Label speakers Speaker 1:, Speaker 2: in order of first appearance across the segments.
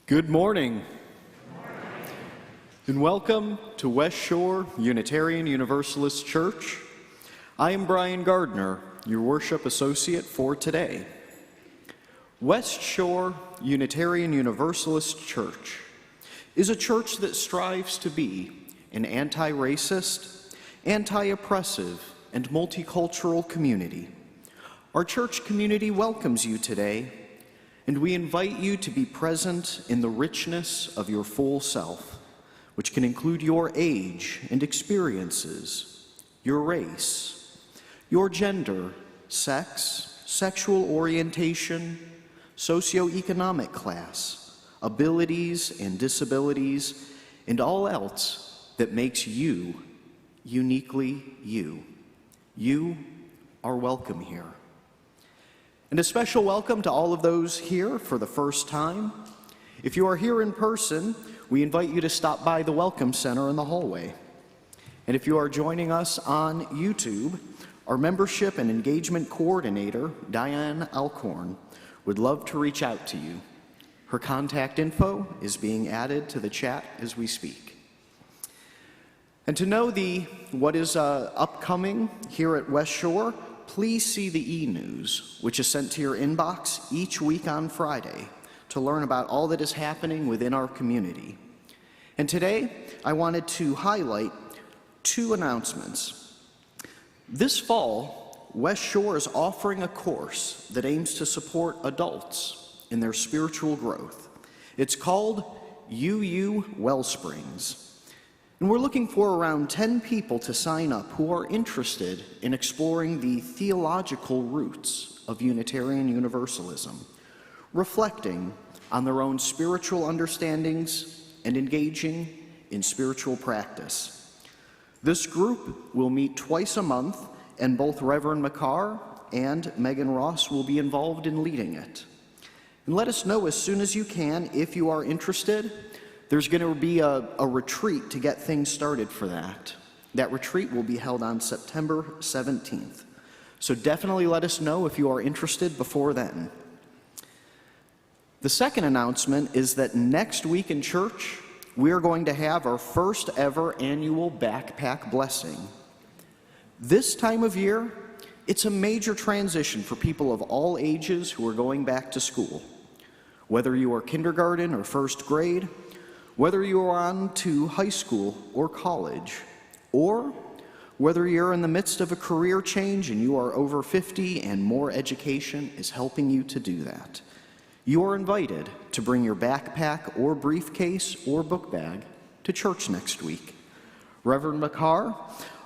Speaker 1: Good morning, and welcome to West Shore Unitarian Universalist Church. I am Brian Gardner, your worship associate for today. West Shore Unitarian Universalist Church is a church that strives to be an anti-racist, anti-oppressive, and multicultural community. Our church community welcomes you today, and we invite you to be present in the richness of your full self, which can include your age and experiences, your race, your gender, sex, sexual orientation, socioeconomic class, abilities and disabilities, and all else that makes you uniquely you. You are welcome here. And a special welcome to all of those here for the first time. If you are here in person, we invite you to stop by the Welcome Center in the hallway. And if you are joining us on YouTube, our membership and engagement coordinator, Diane Alcorn, would love to reach out to you. Her contact info is being added to the chat as we speak. And to know what is upcoming here at West Shore, please see the e-news, which is sent to your inbox each week on Friday, to learn about all that is happening within our community. And today, I wanted to highlight two announcements. This fall, West Shore is offering a course that aims to support adults in their spiritual growth. It's called UU Wellsprings. And we're looking for around 10 people to sign up who are interested in exploring the theological roots of Unitarian Universalism, reflecting on their own spiritual understandings and engaging in spiritual practice. This group will meet twice a month, and both Reverend Makar and Megan Ross will be involved in leading it. And let us know as soon as you can if you are interested. There's going to be a retreat to get things started for that. That retreat will be held on September 17th. So definitely let us know if you are interested before then. The second announcement is that next week in church, we are going to have our first ever annual backpack blessing. This time of year, it's a major transition for people of all ages who are going back to school. Whether you are kindergarten or first grade, whether you are on to high school or college, or whether you're in the midst of a career change and you are over 50 and more education is helping you to do that, you are invited to bring your backpack or briefcase or book bag to church next week. Reverend Makar,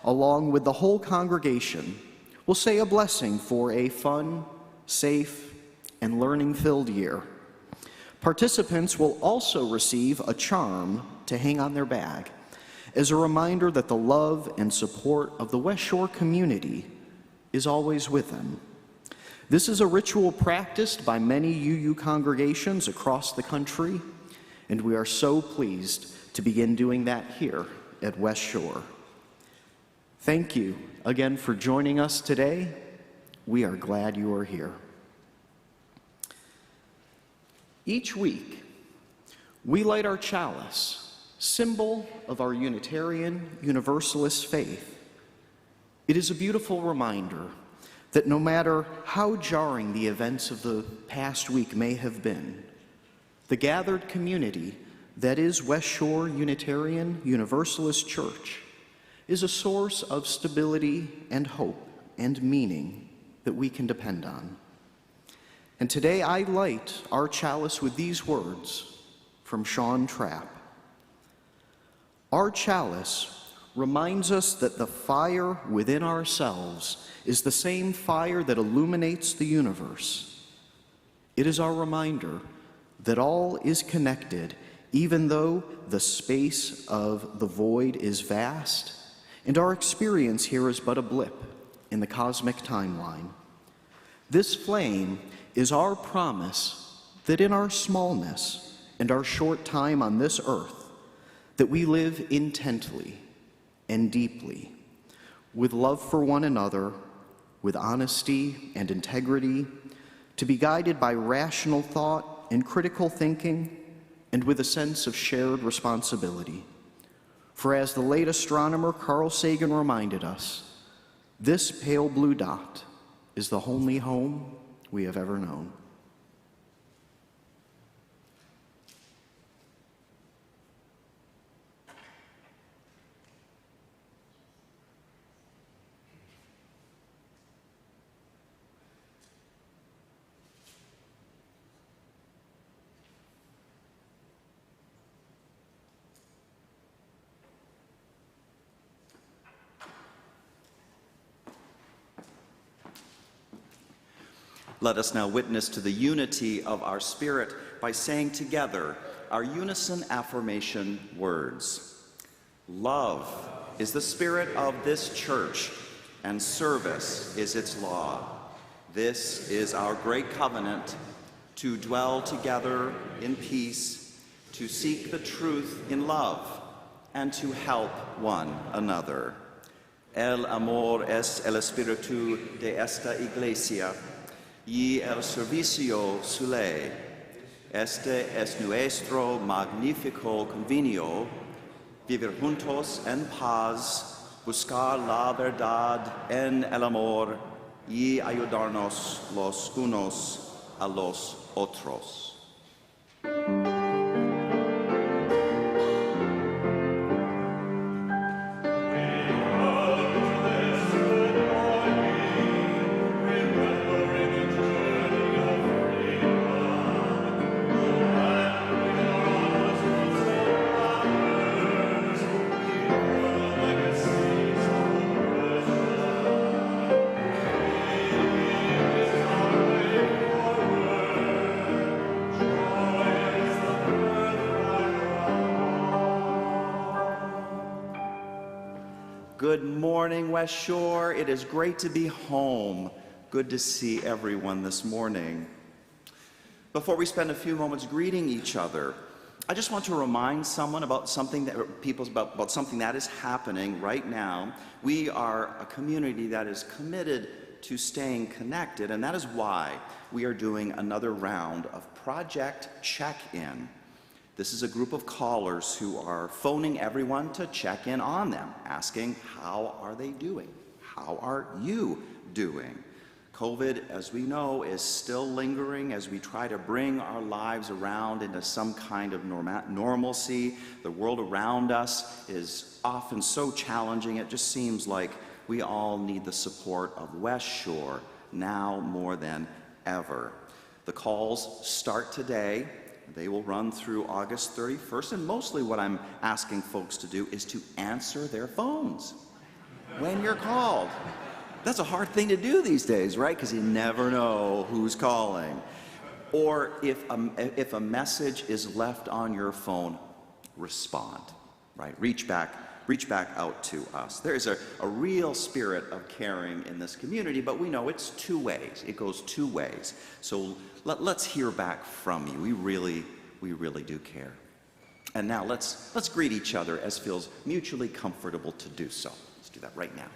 Speaker 1: along with the whole congregation, will say a blessing for a fun, safe, and learning-filled year. Participants will also receive a charm to hang on their bag as a reminder that the love and support of the West Shore community is always with them. This is a ritual practiced by many UU congregations across the country, and we are so pleased to begin doing that here at West Shore. Thank you again for joining us today. We are glad you are here. Each week, we light our chalice, symbol of our Unitarian Universalist faith. It is a beautiful reminder that no matter how jarring the events of the past week may have been, the gathered community that is West Shore Unitarian Universalist Church is a source of stability and hope and meaning that we can depend on. And today I light our chalice with these words from Sean Trapp. Our chalice reminds us that the fire within ourselves is the same fire that illuminates the universe. It is our reminder that all is connected, even though the space of the void is vast, and our experience here is but a blip in the cosmic timeline. This flame is our promise that in our smallness and our short time on this earth, that we live intently and deeply, with love for one another, with honesty and integrity, to be guided by rational thought and critical thinking, and with a sense of shared responsibility. For as the late astronomer Carl Sagan reminded us, this pale blue dot is the only home we have ever known.
Speaker 2: Let us now witness to the unity of our spirit by saying together our unison affirmation words. Love is the spirit of this church, and service is its law. This is our great covenant, to dwell together in peace, to seek the truth in love, and to help one another. El amor es el espíritu de esta iglesia, y el servicio su ley. Este es nuestro magnífico convenio, vivir juntos en paz, buscar la verdad en el amor y ayudarnos los unos a los otros. Good morning, West Shore. It is great to be home. Good to see everyone this morning. Before we spend a few moments greeting each other, I just want to remind someone about something about something that is happening right now. We are a community that is committed to staying connected, and that is why we are doing another round of Project Check-In. This is a group of callers who are phoning everyone to check in on them, asking, how are they doing? How are you doing? COVID, as we know, is still lingering as we try to bring our lives around into some kind of normalcy. The world around us is often so challenging, it just seems like we all need the support of West Shore now more than ever. The calls start today. They will run through August 31st, and mostly what I'm asking folks to do is to answer their phones when you're called. That's a hard thing to do these days, right? Because you never know who's calling. Or if a message is left on your phone, respond, right? Reach back out to us. There is a real spirit of caring in this community, but we know it's two ways. It goes two ways. So let's hear back from you. We really do care. And now let's greet each other as feels mutually comfortable to do so. Let's do that right now.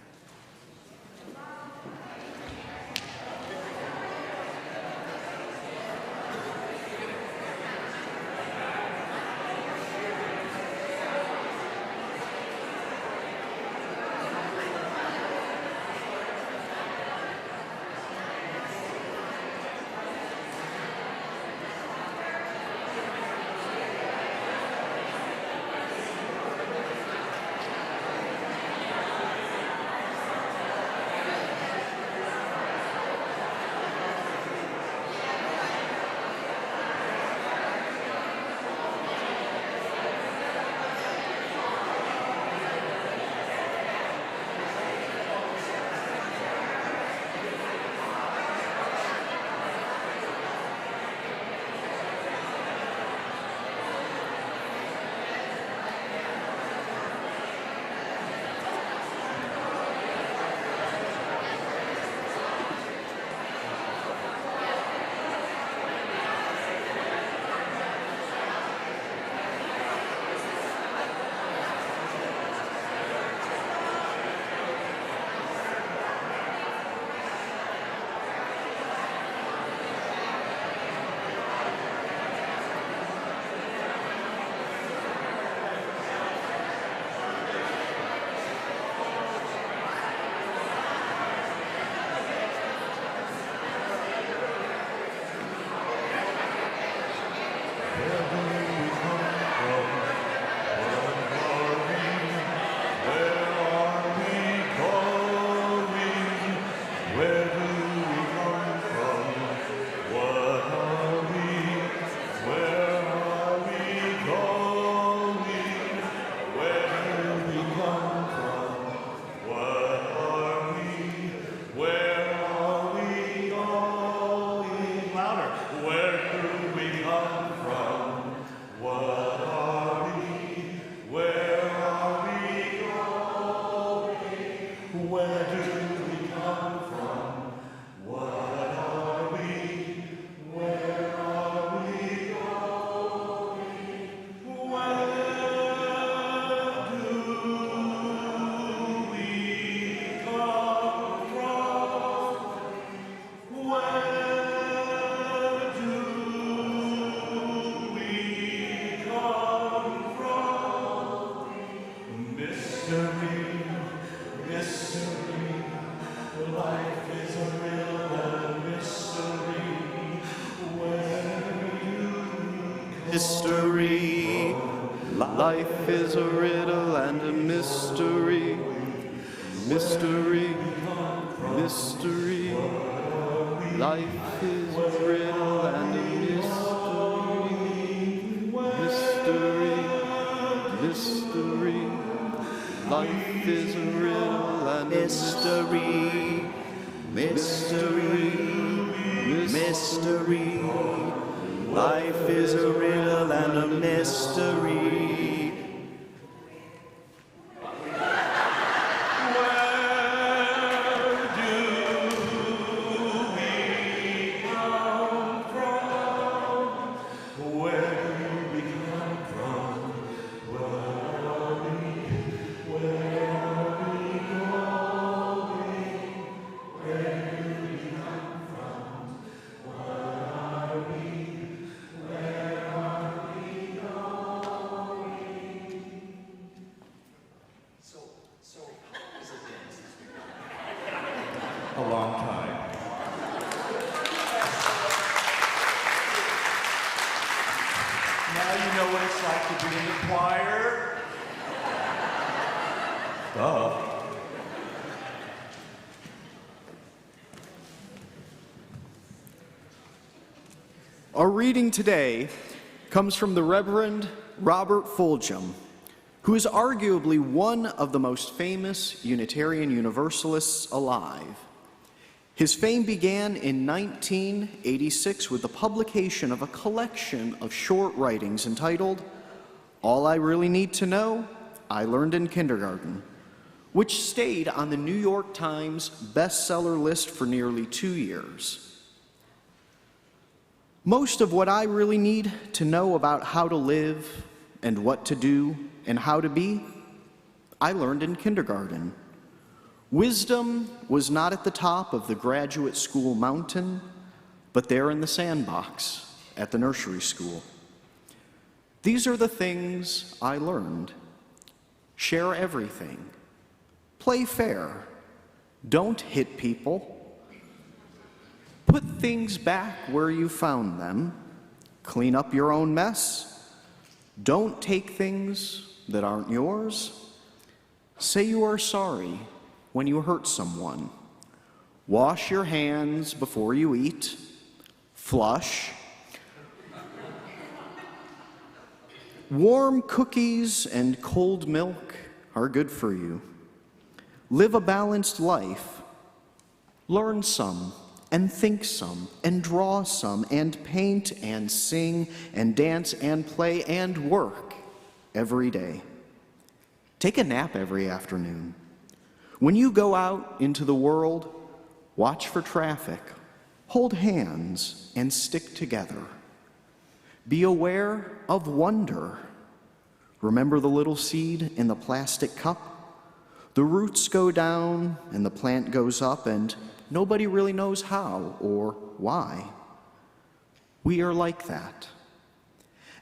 Speaker 1: Mystery. Life is a riddle and a mystery. Mystery. Mystery. Life is a riddle and a mystery. Mystery. Mystery. Life is a riddle and a mystery. Mystery. Mystery. Life is a riddle and a mystery.
Speaker 3: A long time. Now you know what it's like to be in the choir. Duh.
Speaker 1: Our reading today comes from the Reverend Robert Fulghum, who is arguably one of the most famous Unitarian Universalists alive. His fame began in 1986 with the publication of a collection of short writings entitled All I Really Need to Know, I Learned in Kindergarten, which stayed on the New York Times bestseller list for nearly 2 years. Most of what I really need to know about how to live and what to do and how to be, I learned in kindergarten. Wisdom was not at the top of the graduate school mountain, but there in the sandbox at the nursery school. These are the things I learned. Share everything. Play fair. Don't hit people. Put things back where you found them. Clean up your own mess. Don't take things that aren't yours. Say you are sorry when you hurt someone. Wash your hands before you eat. Flush. Warm cookies and cold milk are good for you. Live a balanced life. Learn some and think some and draw some and paint and sing and dance and play and work every day. Take a nap every afternoon. When you go out into the world, watch for traffic, hold hands, and stick together. Be aware of wonder. Remember the little seed in the plastic cup? The roots go down and the plant goes up, and nobody really knows how or why. We are like that.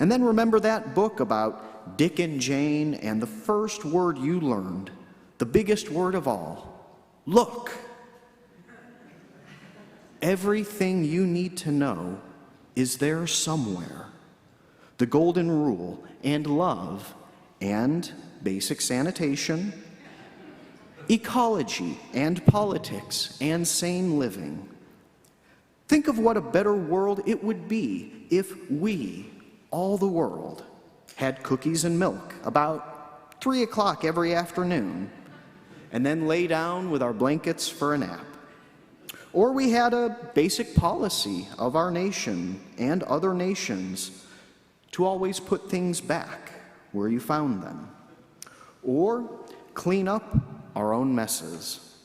Speaker 1: And then remember that book about Dick and Jane and the first word you learned, the biggest word of all, look. Everything you need to know is there somewhere. The golden rule and love and basic sanitation, ecology and politics and sane living. Think of what a better world it would be if we, all the world, had cookies and milk about 3 o'clock every afternoon, and then lay down with our blankets for a nap. Or we had a basic policy of our nation and other nations to always put things back where you found them. Or clean up our own messes.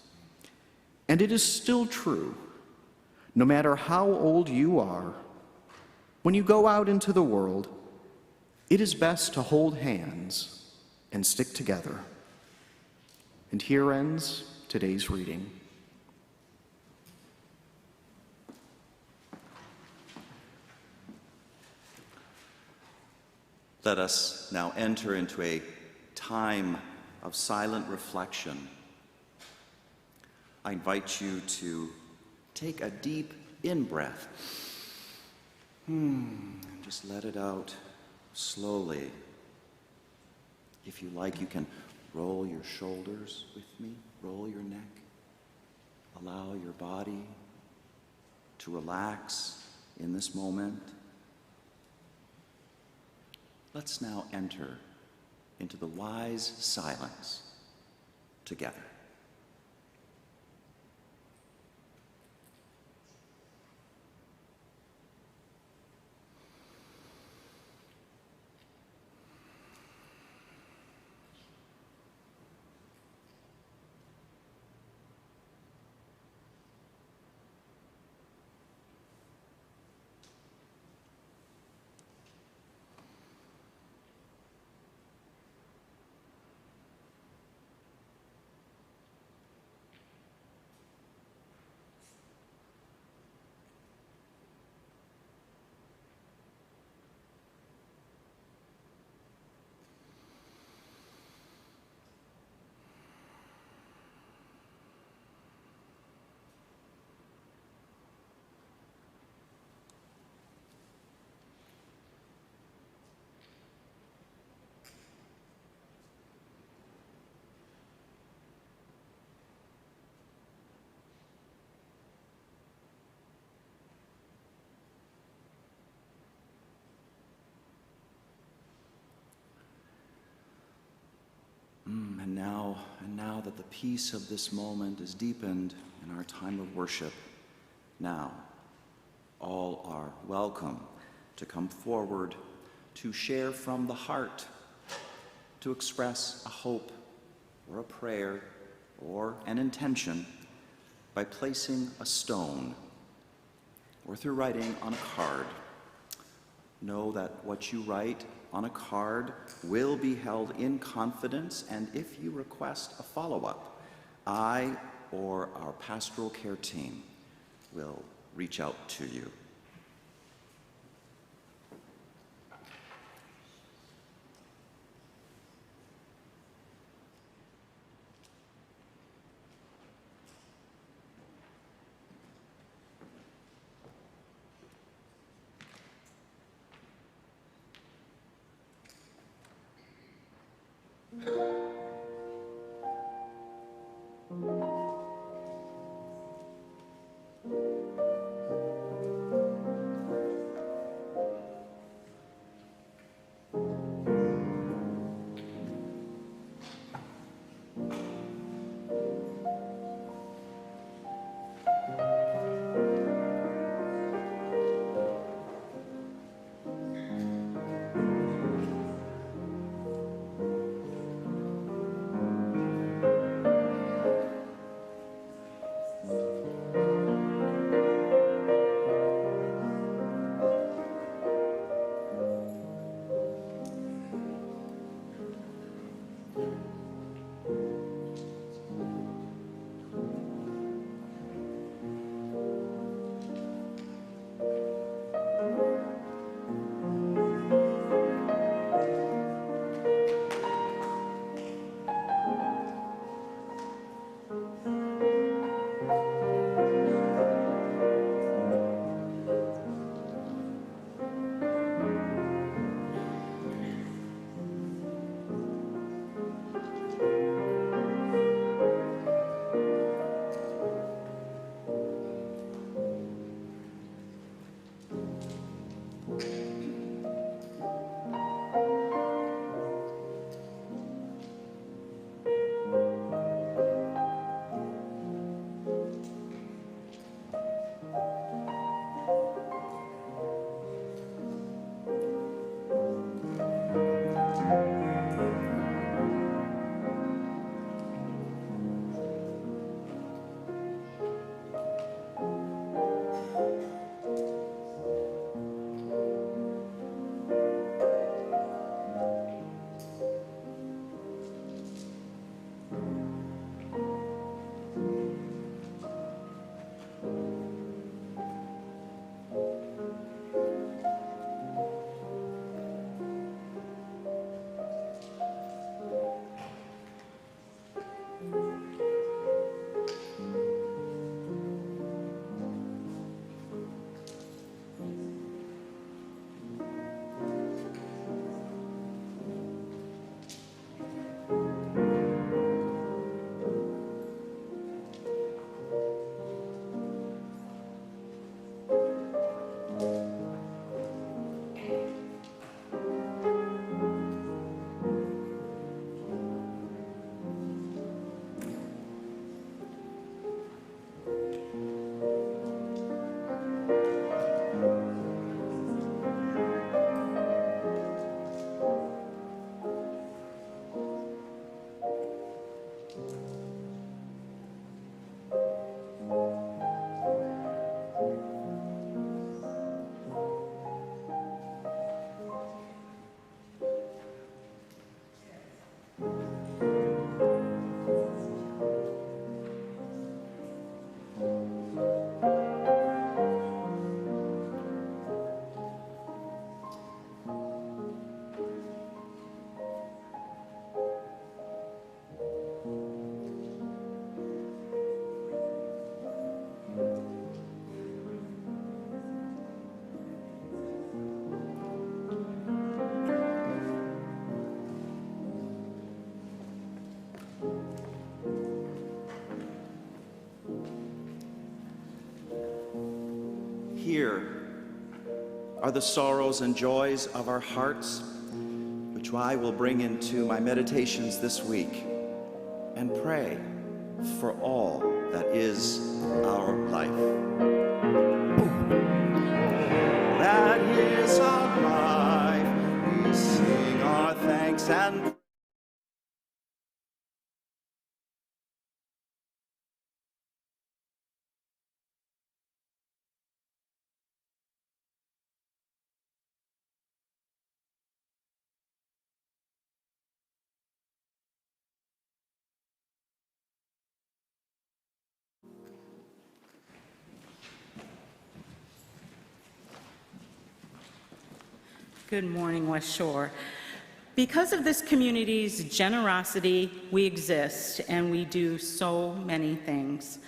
Speaker 1: And it is still true, no matter how old you are, when you go out into the world, it is best to hold hands and stick together. And here ends today's reading.
Speaker 2: Let us now enter into a time of silent reflection. I invite you to take a deep in-breath. Just let it out slowly. If you like, you can roll your shoulders with me, roll your neck. Allow your body to relax in this moment. Let's now enter into the wise silence together. And now that the peace of this moment is deepened in our time of worship, now all are welcome to come forward, to share from the heart, to express a hope or a prayer or an intention by placing a stone or through writing on a card. Know that what you write on a card will be held in confidence, and if you request a follow-up, I or our pastoral care team will reach out to you. here are the sorrows and joys of our hearts, which I will bring into my meditations this week and pray for all that is our life. That is our life, we sing our thanks and
Speaker 4: Good morning, West Shore. Because of this community's generosity, we exist and we do so many things.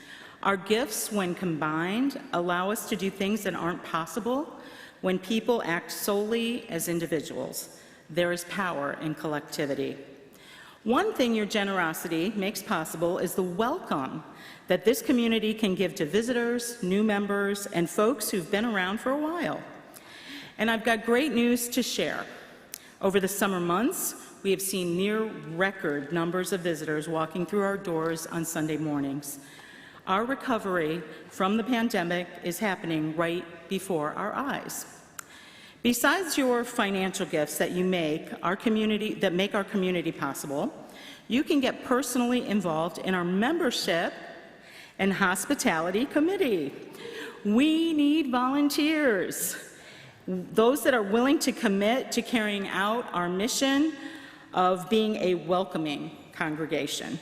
Speaker 4: Our gifts, when combined, allow us to do things that aren't possible when people act solely as individuals. There is power in collectivity. One thing your generosity makes possible is the welcome that this community can give to visitors, new members, and folks who've been around for a while. And I've got great news to share. Over the summer months, we have seen near record numbers of visitors walking through our doors on Sunday mornings. Our recovery from the pandemic is happening right before our eyes. Besides your financial gifts that make our community possible, you can get personally involved in our membership and hospitality committee. We need volunteers. Those that are willing to commit to carrying out our mission of being a welcoming congregation.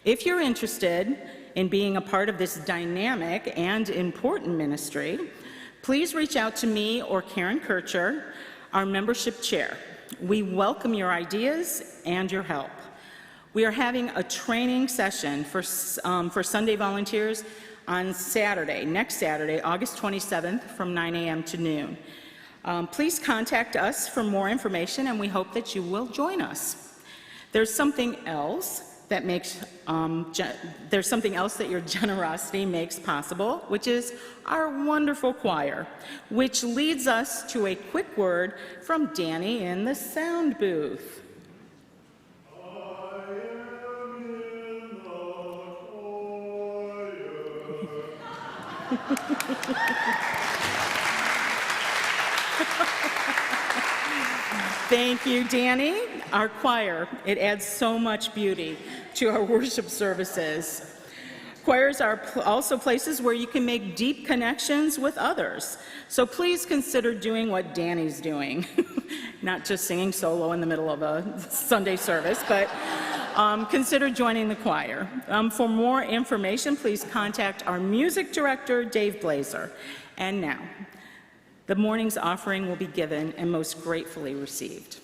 Speaker 4: If you're interested in being a part of this dynamic and important ministry, please reach out to me or Karen Kircher, our membership chair. We welcome your ideas and your help. We are having a training session for Sunday volunteers on Saturday, next Saturday, August 27th from 9 a.m. to noon. Please contact us for more information, and we hope that you will join us. There's something else that your generosity makes possible, which is our wonderful choir, which leads us to a quick word from Danny in the sound booth. Thank you, Danny. Our choir, it adds so much beauty to our worship services. Choirs are also places where you can make deep connections with others. So please consider doing what Danny's doing. Not just singing solo in the middle of a Sunday service, but consider joining the choir. For more information, please contact our music director, Dave Blazer. And now, the morning's offering will be given and most gratefully received.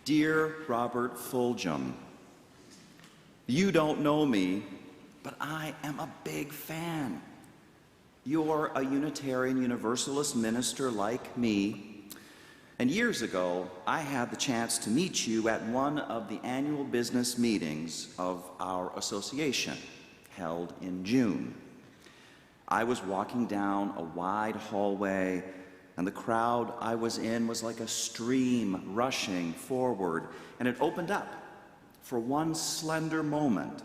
Speaker 2: Dear Robert Fulghum, you don't know me, but I am a big fan. You're a Unitarian Universalist minister like me, and years ago, I had the chance to meet you at one of the annual business meetings of our association, held in June. I was walking down a wide hallway, and the crowd I was in was like a stream rushing forward, and it opened up for one slender moment,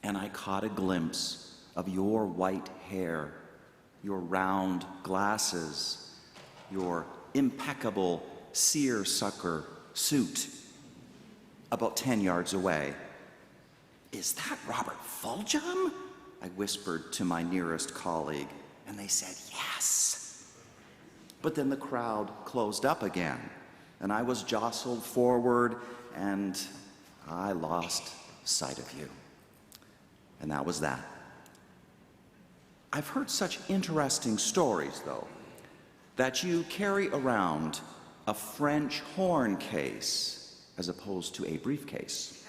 Speaker 2: and I caught a glimpse of your white hair, your round glasses, your impeccable seersucker suit about 10 yards away. "Is that Robert Fulghum?" I whispered to my nearest colleague, and they said yes. But then the crowd closed up again, and I was jostled forward, and I lost sight of you. And that was that. I've heard such interesting stories, though, that you carry around a French horn case as opposed to a briefcase.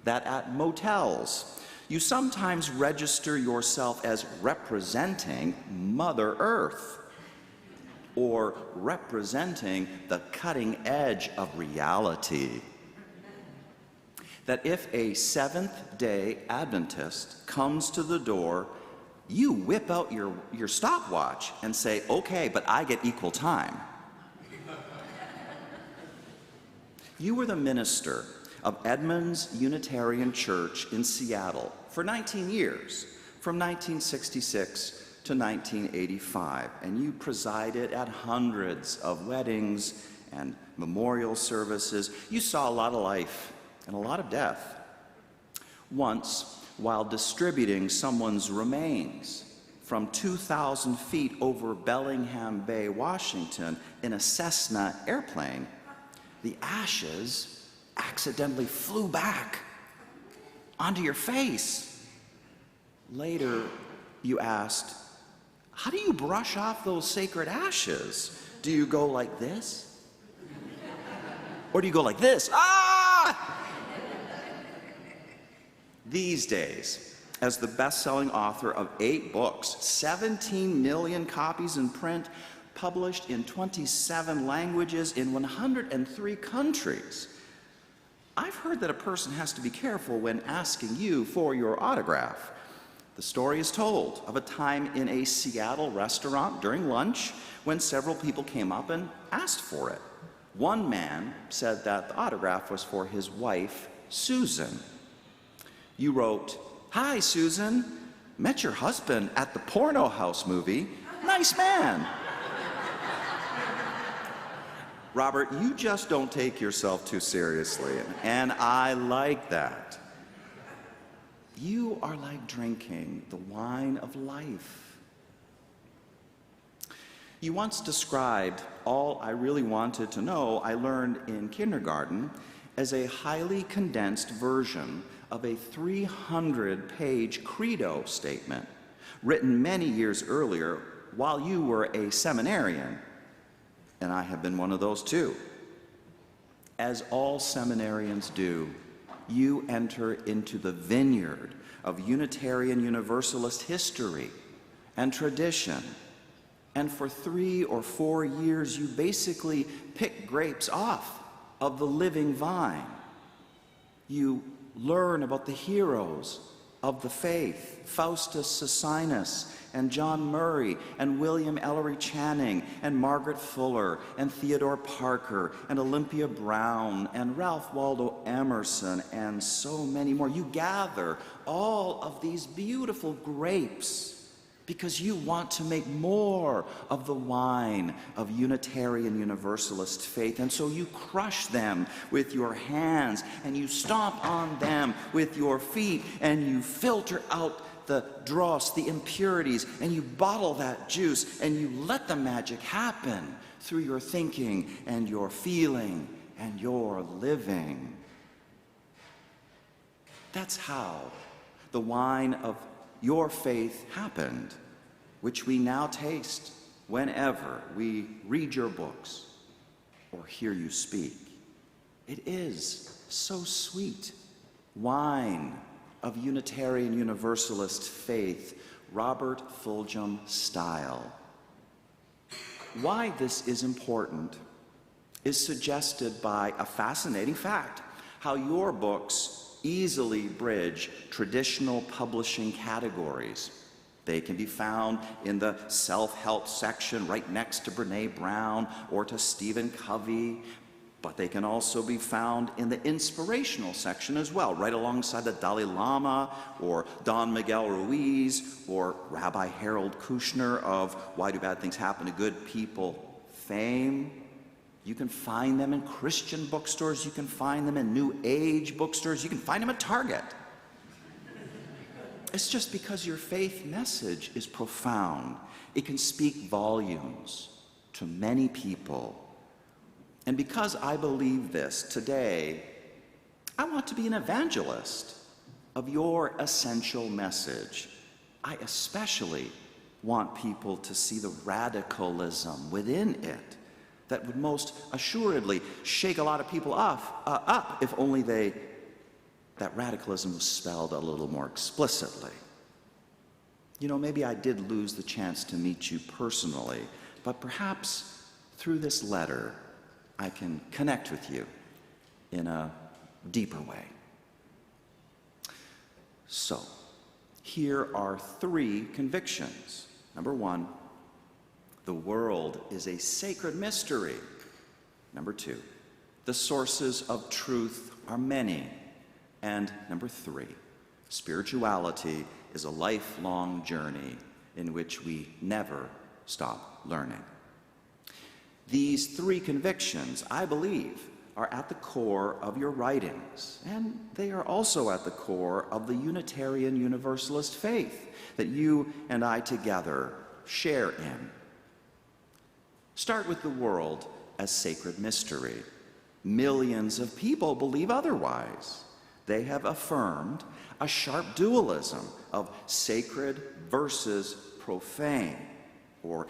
Speaker 2: That at motels, you sometimes register yourself as representing Mother Earth, or representing the cutting edge of reality. That if a Seventh-day Adventist comes to the door, you whip out your stopwatch and say, "Okay, but I get equal time." You were the minister of Edmonds Unitarian Church in Seattle for 19 years, from 1966 to 1985, and you presided at hundreds of weddings and memorial services. You saw a lot of life and a lot of death. Once, while distributing someone's remains from 2,000 feet over Bellingham Bay, Washington, in a Cessna airplane, the ashes accidentally flew back onto your face. Later, you asked, "How do you brush off those sacred ashes? Do you go like this? Or do you go like this? Ah!" These days, as the best-selling author of 8 books, 17 million copies in print, published in 27 languages in 103 countries, I've heard that a person has to be careful when asking you for your autograph. The story is told of a time in a Seattle restaurant during lunch when several people came up and asked for it. One man said that the autograph was for his wife, Susan. You wrote, "Hi, Susan. Met your husband at the Porno House movie. Nice man." Robert, you just don't take yourself too seriously, and I like that. You are like drinking the wine of life. You once described all I really wanted to know I learned in kindergarten as a highly condensed version of a 300-page credo statement written many years earlier while you were a seminarian, and I have been one of those too. As all seminarians do, you enter into the vineyard of Unitarian Universalist history and tradition, and for 3 or 4 years you basically pick grapes off of the living vine. You learn about the heroes of the faith, Faustus Socinus, and John Murray, and William Ellery Channing, and Margaret Fuller, and Theodore Parker, and Olympia Brown, and Ralph Waldo Emerson, and so many more. You gather all of these beautiful grapes because you want to make more of the wine of Unitarian Universalist faith. And so you crush them with your hands, and you stomp on them with your feet, and you filter out the dross, the impurities, and you bottle that juice, and you let the magic happen through your thinking and your feeling and your living. That's how the wine of your faith happened, which we now taste whenever we read your books. or hear you speak. It is so sweet. Wine of Unitarian Universalist faith, Robert Fulghum style. Why this is important is suggested by a fascinating fact: how your books easily bridge traditional publishing categories. They can be found in the self-help section right next to Brene Brown or to Stephen Covey, but they can also be found in the inspirational section as well, right alongside the Dalai Lama or Don Miguel Ruiz or Rabbi Harold Kushner of Why Do Bad Things Happen to Good People fame. You can find them in Christian bookstores, you can find them in New Age bookstores, you can find them at Target. It's just because your faith message is profound. It can speak volumes to many people. And because I believe this, today, I want to be an evangelist of your essential message. I especially want people to see the radicalism within it that would most assuredly shake a lot of people up if only that radicalism was spelled a little more explicitly. You know, maybe I did lose the chance to meet you personally, but perhaps through this letter, I can connect with you in a deeper way. So, here are 3 convictions. Number 1, the world is a sacred mystery. Number 2, the sources of truth are many. And number 3, spirituality is a lifelong journey in which we never stop learning. These 3 convictions, I believe, are at the core of your writings, and they are also at the core of the Unitarian Universalist faith that you and I together share in. Start with the world as sacred mystery. Millions of people believe otherwise. They have affirmed a sharp dualism of sacred versus profane, or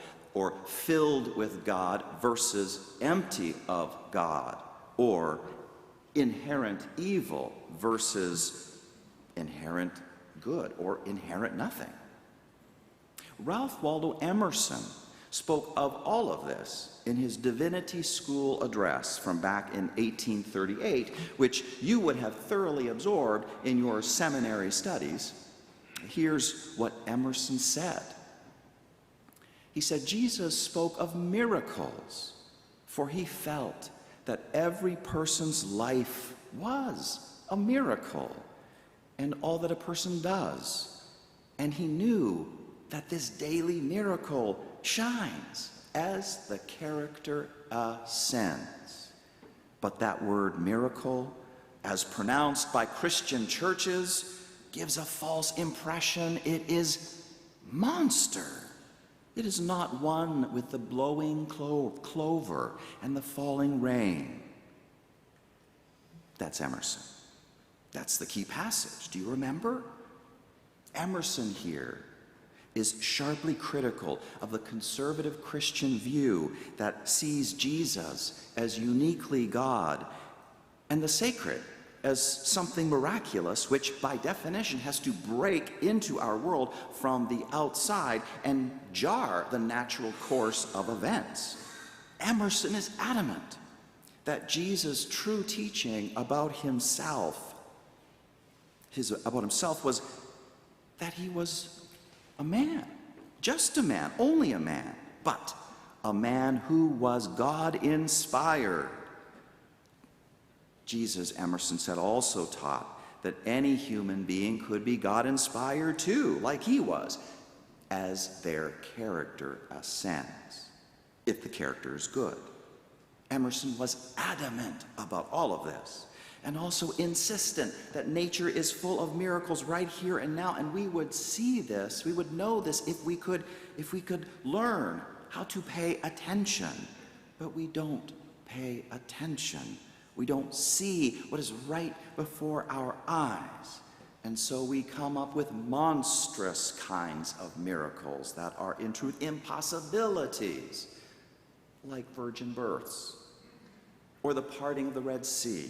Speaker 2: filled with God versus empty of God, or inherent evil versus inherent good, or inherent nothing. Ralph Waldo Emerson spoke of all of this in his Divinity School address from back in 1838, which you would have thoroughly absorbed in your seminary studies. Here's what Emerson said. He said, Jesus spoke of miracles, for he felt that every person's life was a miracle, and all that a person does. And he knew that this daily miracle shines as the character ascends. But that word miracle, as pronounced by Christian churches, gives a false impression. It is monster. It is not one with the blowing clover and the falling rain. That's Emerson. That's the key passage. Do you remember? Emerson here is sharply critical of the conservative Christian view that sees Jesus as uniquely God and the sacred as something miraculous, which by definition has to break into our world from the outside and jar the natural course of events. Emerson is adamant that Jesus' true teaching about himself was that he was a man, just a man, only a man, but a man who was God-inspired. Jesus, Emerson said, also taught that any human being could be God-inspired too, like he was, as their character ascends, if the character is good. Emerson was adamant about all of this, and also insistent that nature is full of miracles right here and now, and we would see this, we would know this if we could learn how to pay attention. But we don't pay attention. We don't see what is right before our eyes. And so we come up with monstrous kinds of miracles that are in truth impossibilities, like virgin births or the parting of the Red Sea,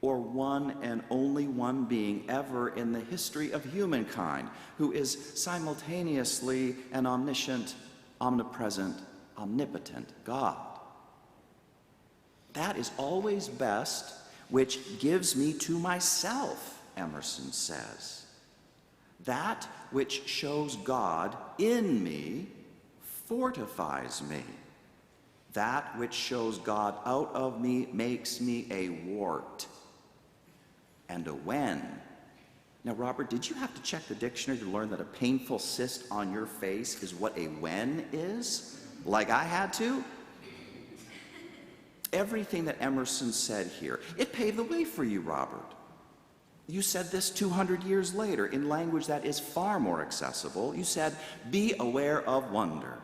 Speaker 2: or one and only one being ever in the history of humankind who is simultaneously an omniscient, omnipresent, omnipotent God. That is always best, which gives me to myself, Emerson says. That which shows God in me fortifies me. That which shows God out of me makes me a wart and a wen. Now, Robert, did you have to check the dictionary to learn that a painful cyst on your face is what a wen is? Like I had to? Everything that Emerson said here, it paved the way for you, Robert. You said this 200 years later in language that is far more accessible. You said, be aware of wonder.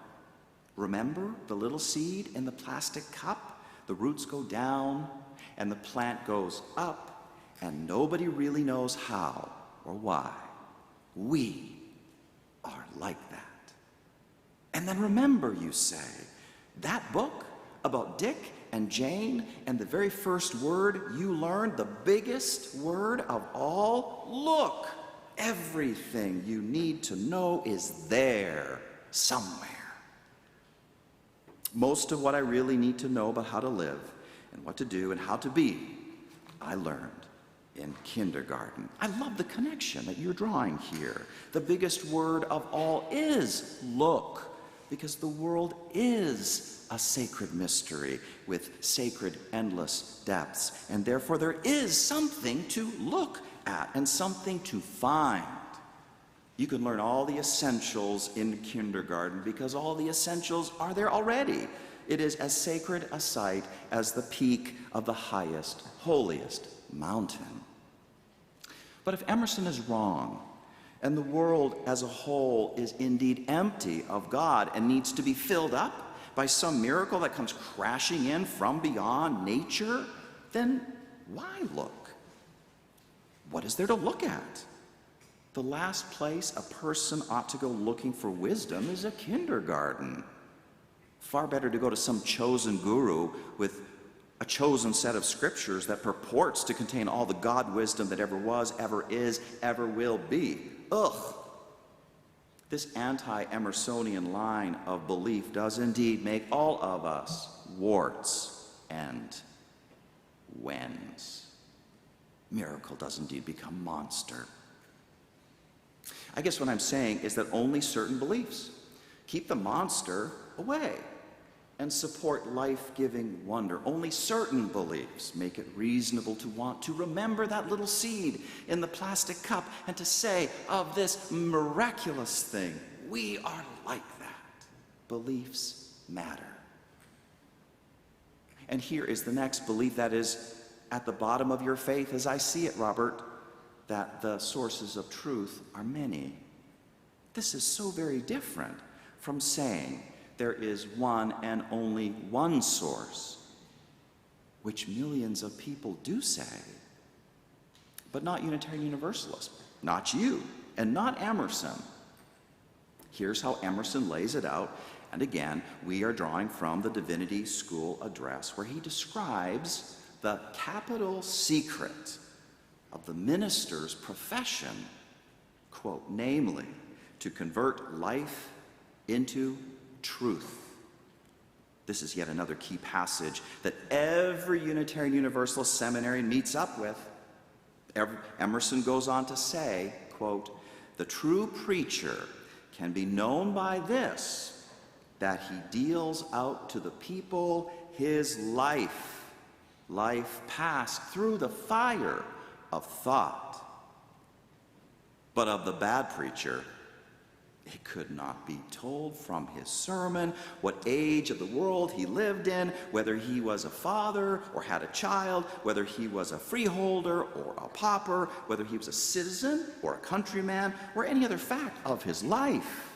Speaker 2: Remember the little seed in the plastic cup? The roots go down and the plant goes up, and nobody really knows how or why. We are like that. And then remember, you say, that book about Dick and Jane, and the very first word you learned, the biggest word of all, look, everything you need to know is there somewhere. Most of what I really need to know about how to live and what to do and how to be, I learned in kindergarten. I love the connection that you're drawing here. The biggest word of all is look, because the world is a sacred mystery with sacred endless depths, and therefore there is something to look at and something to find. You can learn all the essentials in kindergarten because all the essentials are there already. It is as sacred a site as the peak of the highest, holiest mountain. But if Emerson is wrong, and the world as a whole is indeed empty of God and needs to be filled up by some miracle that comes crashing in from beyond nature, then why look? What is there to look at? The last place a person ought to go looking for wisdom is a kindergarten. Far better to go to some chosen guru with a chosen set of scriptures that purports to contain all the God wisdom that ever was, ever is, ever will be. Ugh! This anti-Emersonian line of belief does indeed make all of us warts and wens. Miracle does indeed become monster. I guess what I'm saying is that only certain beliefs keep the monster away and support life-giving wonder. Only certain beliefs make it reasonable to want to remember that little seed in the plastic cup and to say of this miraculous thing, we are like that. Beliefs matter. And here is the next belief that is at the bottom of your faith as I see it, Robert, that the sources of truth are many. This is so very different from saying there is one and only one source, which millions of people do say, but not Unitarian Universalists, not you, and not Emerson. Here's how Emerson lays it out, and again, we are drawing from the Divinity School address, where he describes the capital secret of the minister's profession, quote, namely, to convert life into truth. This is yet another key passage that every Unitarian Universalist seminary meets up with. Emerson goes on to say, quote, the true preacher can be known by this, that he deals out to the people his life passed through the fire of thought. But of the bad preacher, it could not be told from his sermon what age of the world he lived in, whether he was a father or had a child, whether he was a freeholder or a pauper, whether he was a citizen or a countryman, or any other fact of his life.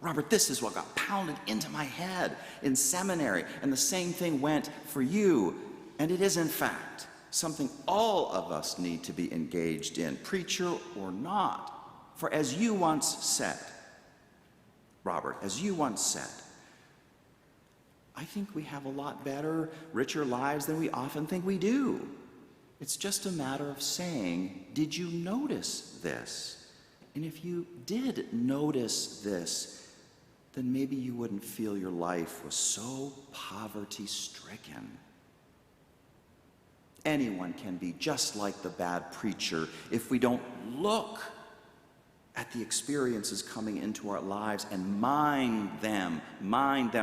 Speaker 2: Robert, this is what got pounded into my head in seminary, and the same thing went for you. And it is, in fact, something all of us need to be engaged in, preacher or not. For as you once said, Robert, as you once said, I think we have a lot better, richer lives than we often think we do. It's just a matter of saying, did you notice this? And if you did notice this, then maybe you wouldn't feel your life was so poverty-stricken. Anyone can be just like the bad preacher if we don't look at the experiences coming into our lives and mine them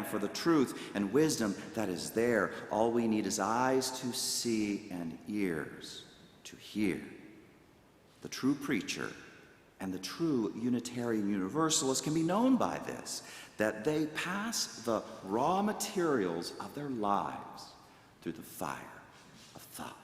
Speaker 2: for the truth and wisdom that is there. All we need is eyes to see and ears to hear. The true preacher and the true Unitarian Universalist can be known by this, that they pass the raw materials of their lives through the fire of thought.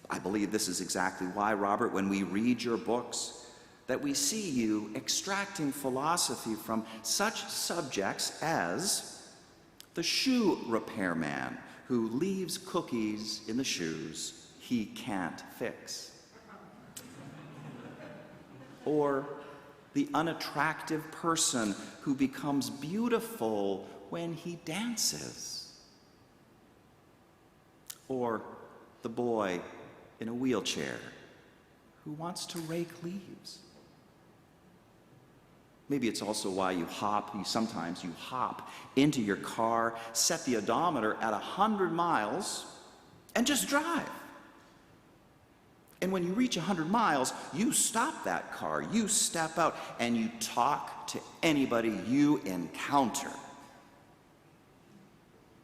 Speaker 2: I believe this is exactly why, Robert, when we read your books, that we see you extracting philosophy from such subjects as the shoe repairman who leaves cookies in the shoes he can't fix, or the unattractive person who becomes beautiful when he dances, or the boy in a wheelchair who wants to rake leaves. Maybe it's also why sometimes you hop into your car, set the odometer at 100 miles, and just drive. And when you reach 100 miles, you stop that car, you step out, and you talk to anybody you encounter.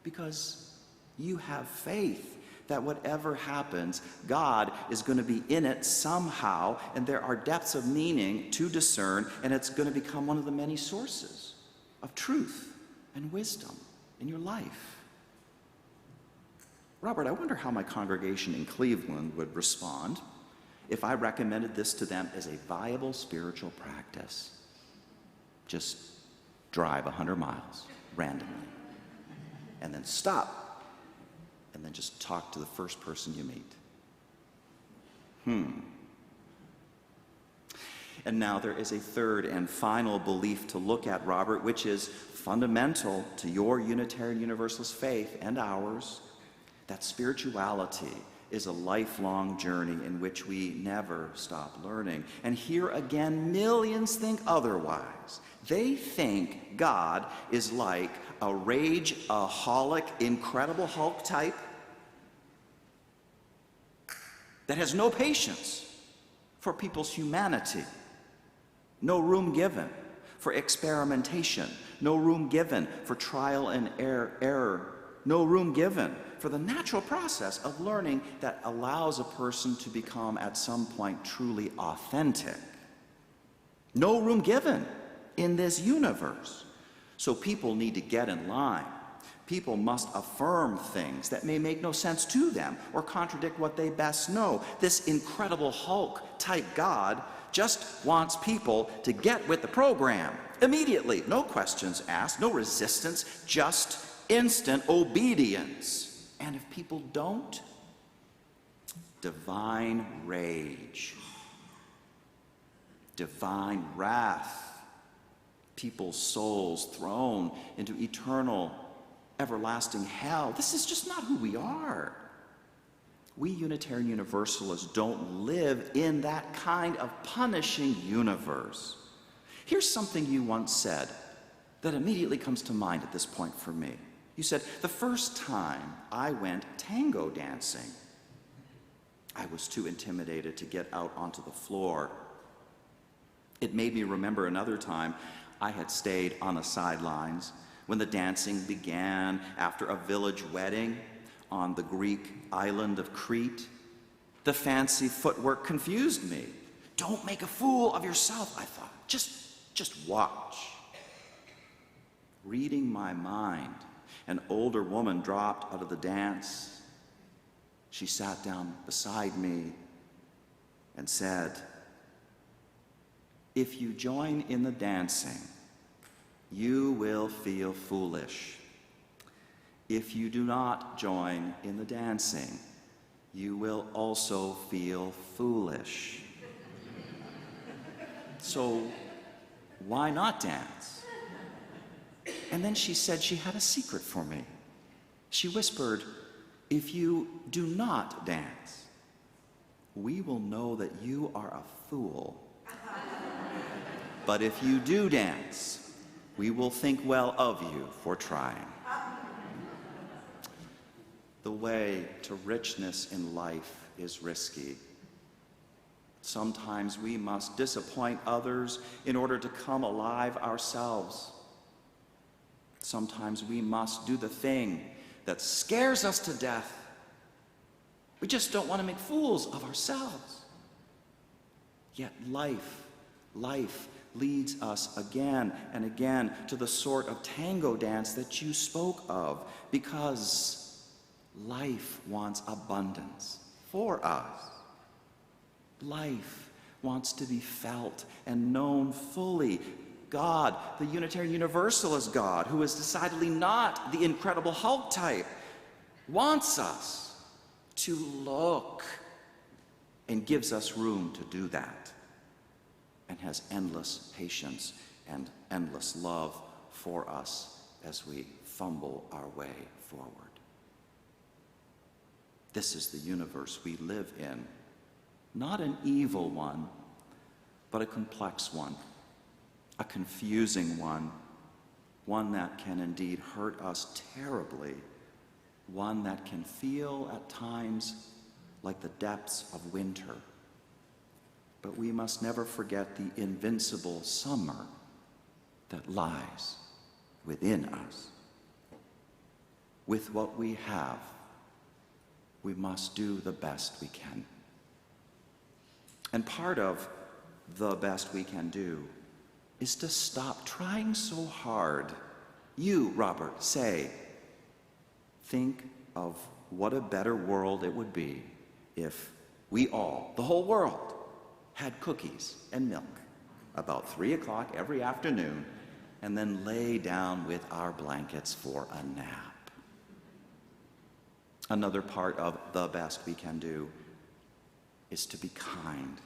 Speaker 2: Because you have faith that whatever happens, God is going to be in it somehow, and there are depths of meaning to discern, and it's going to become one of the many sources of truth and wisdom in your life. Robert, I wonder how my congregation in Cleveland would respond if I recommended this to them as a viable spiritual practice. Just drive 100 miles randomly, and then stop, and then just talk to the first person you meet. And now there is a third and final belief to look at, Robert, which is fundamental to your Unitarian Universalist faith and ours, that spirituality is a lifelong journey in which we never stop learning. And here again, millions think otherwise. They think God is like a rage-aholic, Incredible Hulk type that has no patience for people's humanity, no room given for experimentation, no room given for trial and error, no room given for the natural process of learning that allows a person to become at some point truly authentic. No room given in this universe. So people need to get in line. People must affirm things that may make no sense to them or contradict what they best know. This Incredible Hulk type God just wants people to get with the program immediately. No questions asked, no resistance, just instant obedience. And if people don't, divine rage, divine wrath, people's souls thrown into eternal, everlasting hell. This is just not who we are. We Unitarian Universalists don't live in that kind of punishing universe. Here's something you once said that immediately comes to mind at this point for me. You said, the first time I went tango dancing, I was too intimidated to get out onto the floor. It made me remember another time I had stayed on the sidelines when the dancing began after a village wedding on the Greek island of Crete. The fancy footwork confused me. Don't make a fool of yourself, I thought. Just watch. Reading my mind, an older woman dropped out of the dance. She sat down beside me and said, "If you join in the dancing, you will feel foolish. If you do not join in the dancing, you will also feel foolish. So why not dance?" And then she said she had a secret for me. She whispered, "If you do not dance, we will know that you are a fool. But if you do dance, we will think well of you for trying." The way to richness in life is risky. Sometimes we must disappoint others in order to come alive ourselves. Sometimes we must do the thing that scares us to death. We just don't want to make fools of ourselves. Yet life leads us again and again to the sort of tango dance that you spoke of, because life wants abundance for us. Life wants to be felt and known fully. God, the Unitarian Universalist God, who is decidedly not the Incredible Hulk type, wants us to look and gives us room to do that, and has endless patience and endless love for us as we fumble our way forward. This is the universe we live in. Not an evil one, but a complex one, a confusing one, one that can indeed hurt us terribly, one that can feel at times like the depths of winter. But we must never forget the invincible summer that lies within us. With what we have, we must do the best we can. And part of the best we can do is to stop trying so hard. You, Robert, say, think of what a better world it would be if we all, the whole world, had cookies and milk about 3 o'clock every afternoon, and then lay down with our blankets for a nap. Another part of the best we can do is to be kind.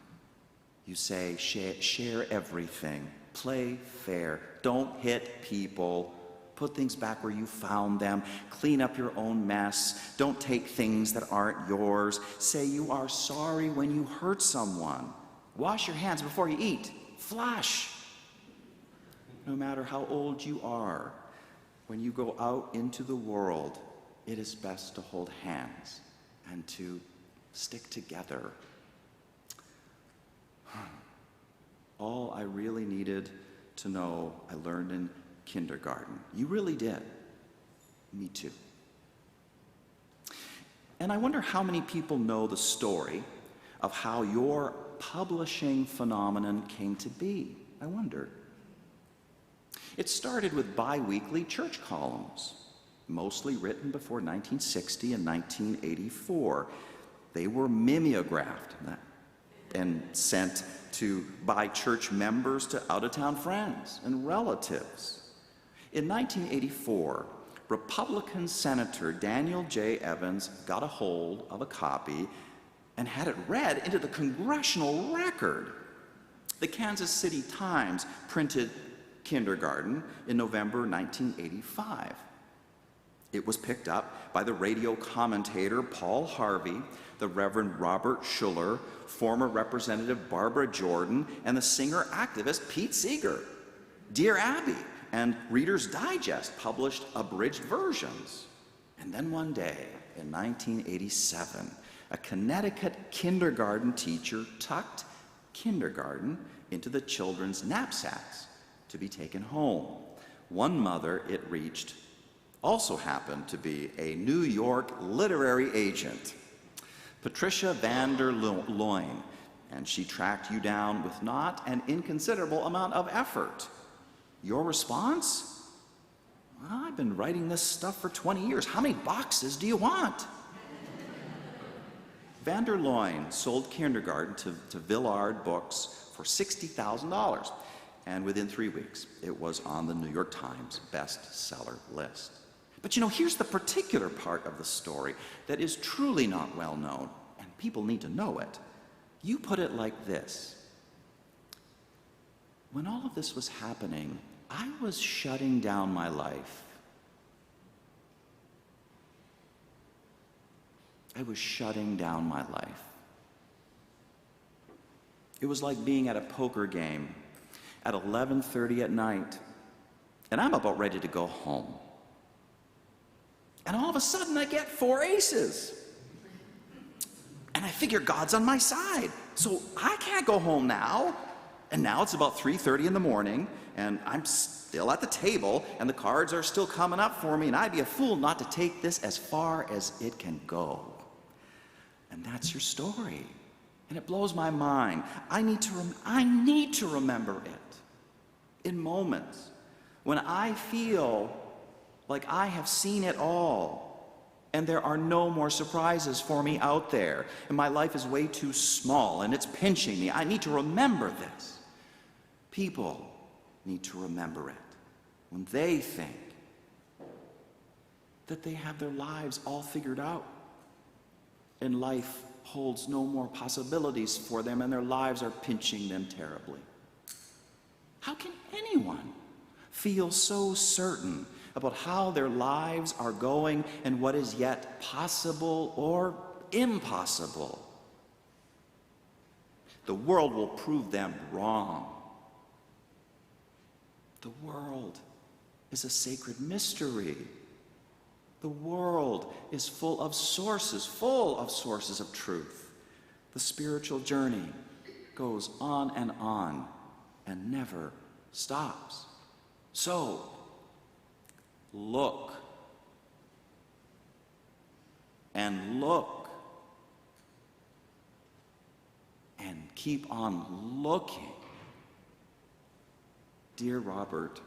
Speaker 2: You say, share everything, play fair, don't hit people, put things back where you found them, clean up your own mess, don't take things that aren't yours, say you are sorry when you hurt someone, wash your hands before you eat, flush. No matter how old you are, when you go out into the world, it is best to hold hands and to stick together. All I really needed to know, I learned in kindergarten. You really did. Me too. And I wonder how many people know the story of how your publishing phenomenon came to be. I wonder. It started with bi-weekly church columns, mostly written before 1960 and 1984. They were mimeographed and sent by church members to out-of-town friends and relatives. In 1984, Republican Senator Daniel J. Evans got a hold of a copy and had it read into the Congressional Record. The Kansas City Times printed Kindergarten in November 1985. It was picked up by the radio commentator Paul Harvey, the Reverend Robert Schuller, former Representative Barbara Jordan, and the singer-activist Pete Seeger. Dear Abby and Reader's Digest published abridged versions. And then one day, in 1987, a Connecticut kindergarten teacher tucked kindergarten into the children's knapsacks to be taken home. One mother it reached also happened to be a New York literary agent, Patricia van der Loin, and she tracked you down with not an inconsiderable amount of effort. Your response? I've been writing this stuff for 20 years. How many boxes do you want? Van der Loin sold Kindergarten to Villard Books for $60,000, and within 3 weeks, it was on the New York Times bestseller list. But you know, here's the particular part of the story that is truly not well known, and people need to know it. You put it like this. When all of this was happening, I was shutting down my life. I was shutting down my life. It was like being at a poker game at 11:30 at night, and I'm about ready to go home. And all of a sudden I get 4 aces. And I figure God's on my side, so I can't go home now. And now it's about 3:30 in the morning, and I'm still at the table, and the cards are still coming up for me, and I'd be a fool not to take this as far as it can go. And that's your story. And it blows my mind. I need to remember it in moments when I feel like I have seen it all and there are no more surprises for me out there, and my life is way too small and it's pinching me. I need to remember this. People need to remember it when they think that they have their lives all figured out and life holds no more possibilities for them and their lives are pinching them terribly. How can anyone feel so certain about how their lives are going and what is yet possible or impossible? The world will prove them wrong. The world is a sacred mystery. The world is full of sources of truth. The spiritual journey goes on and never stops. So, look and look and keep on looking. Dear Robert,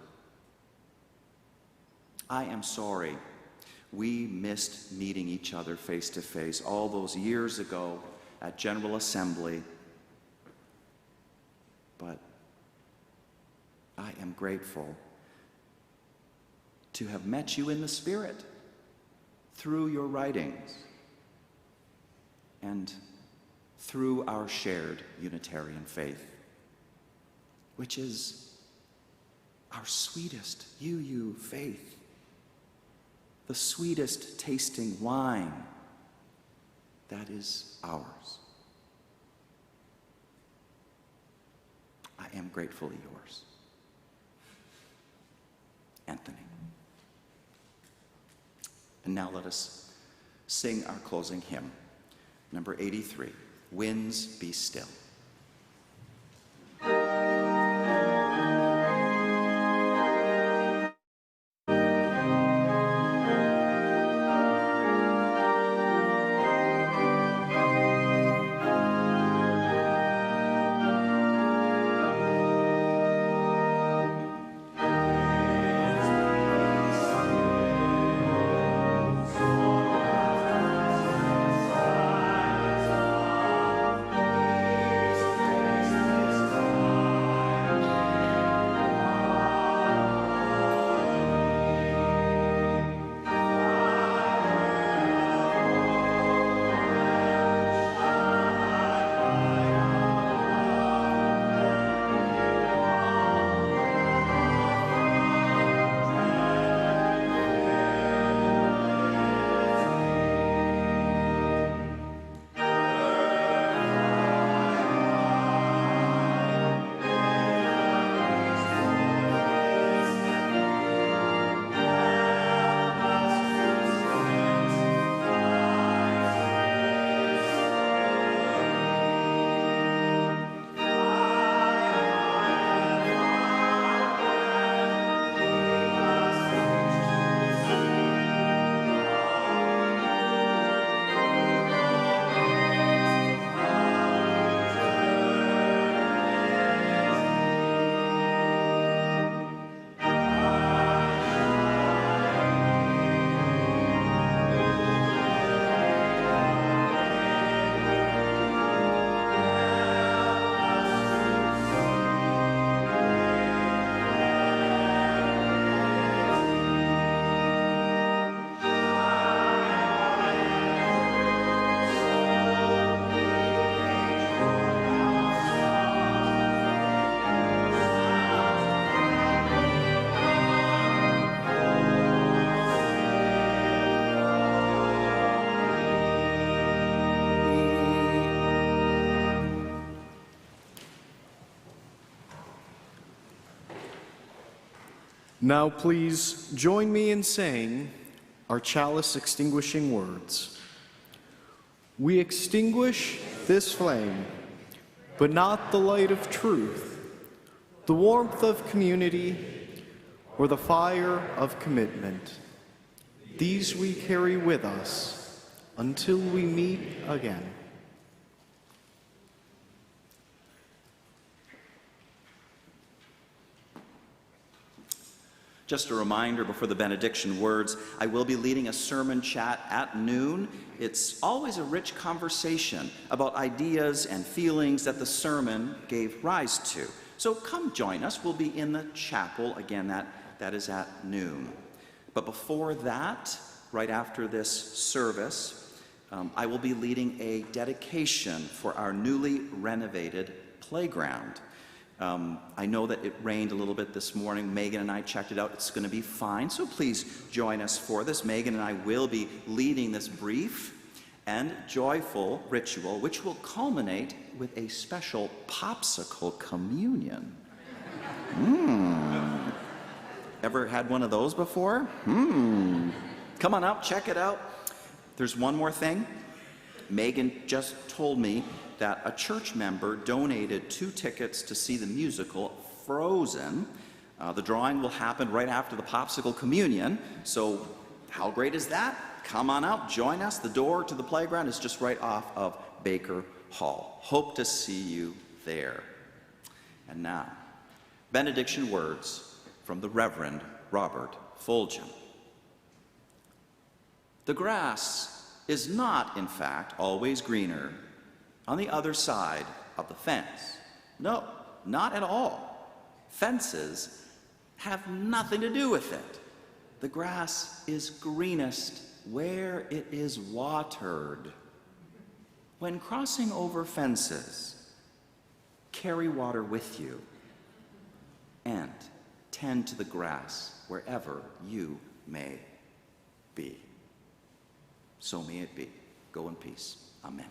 Speaker 2: I am sorry we missed meeting each other face to face all those years ago at General Assembly. But I am grateful to have met you in the Spirit through your writings and through our shared Unitarian faith, which is our sweetest UU faith, the sweetest tasting wine that is ours. I am gratefully yours. Anthony. And now let us sing our closing hymn, number 83, Winds Be Still.
Speaker 1: Now please join me in saying our chalice extinguishing words. We extinguish this flame, but not the light of truth, the warmth of community, or the fire of commitment. These we carry with us until we meet again.
Speaker 2: Just a reminder before the benediction words, I will be leading a sermon chat at noon. It's always a rich conversation about ideas and feelings that the sermon gave rise to. So come join us. We'll be in the chapel. Again, that is at noon. But before that, right after this service, I will be leading a dedication for our newly renovated playground. I know that it rained a little bit this morning. Megan and I checked it out. It's going to be fine, so please join us for this. Megan and I will be leading this brief and joyful ritual, which will culminate with a special popsicle communion. Ever had one of those before? Come on out, check it out. There's one more thing. Megan just told me that a church member donated 2 tickets to see the musical Frozen. The drawing will happen right after the popsicle communion. So how great is that? Come on out, join us. The door to the playground is just right off of Baker Hall. Hope to see you there. And now, benediction words from the Reverend Robert Fulghum. The grass is not, in fact, always greener on the other side of the fence. No, not at all. Fences have nothing to do with it. The grass is greenest where it is watered. When crossing over fences, carry water with you and tend to the grass wherever you may be. So may it be. Go in peace. Amen.